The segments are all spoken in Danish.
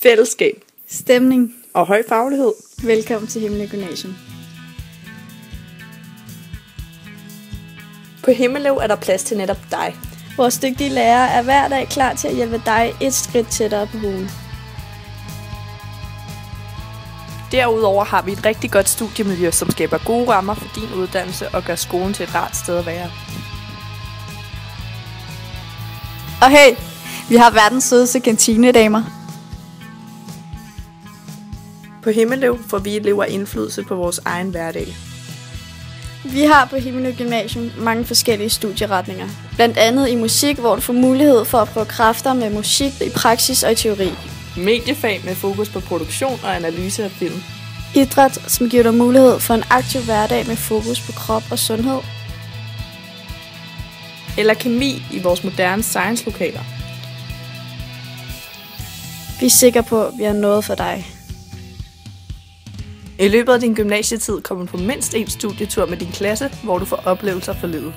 fællesskab Stemning. og høj faglighed. Velkommen til Himmelev Gymnasium. På Himmelev er der plads til netop dig. Vores dygtige lærere er hver dag klar til at hjælpe dig et skridt tættere på huen. Derudover har vi et rigtig godt studiemiljø, som skaber gode rammer for din uddannelse og gør skolen til et rart sted at være. Og hey, vi har verdens sødeste kantinedamer. På Himmelev får vi elever indflydelse på vores egen hverdag. Vi har på Himmelev Gymnasium mange forskellige studieretninger. Blandt andet i musik, hvor du får mulighed for at prøve kræfter med musik i praksis og i teori. Mediefag med fokus på produktion og analyse af film. Idræt, som giver dig mulighed for en aktiv hverdag med fokus på krop og sundhed. Eller kemi i vores moderne science-lokaler. Vi er sikre på, at vi har noget for dig. I løbet af din gymnasietid kommer du på mindst en studietur med din klasse, hvor du får oplevelser for livet.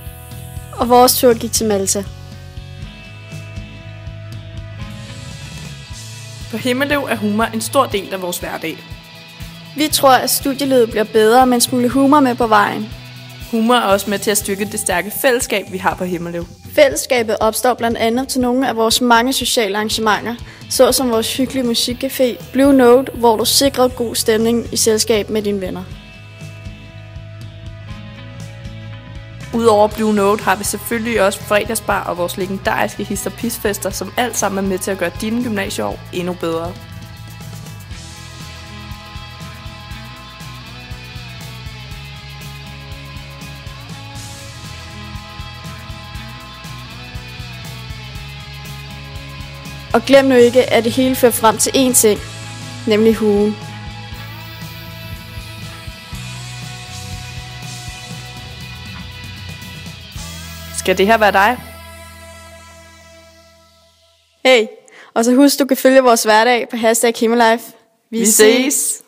Og vores tur gik til Malta. På Himmelev er humor en stor del af vores hverdag. Vi tror, at studielivet bliver bedre med en smule humor med på vejen. Humor er også med til at styrke det stærke fællesskab, vi har på Himmelev. Fællesskabet opstår blandt andet til nogle af vores mange sociale arrangementer, såsom vores hyggelige musikcafé Blue Note, hvor du sikrer god stemning i selskab med dine venner. Udover Blue Note har vi selvfølgelig også fredagsbar og vores legendariske hist- og pisfester, som alt sammen er med til at gøre dine gymnasieår endnu bedre. Og glem nu ikke, at det hele fører frem til én ting, nemlig huen. Skal det her være dig? Hey, og så husk, du kan følge vores hverdag på #Himmelife. Vi ses!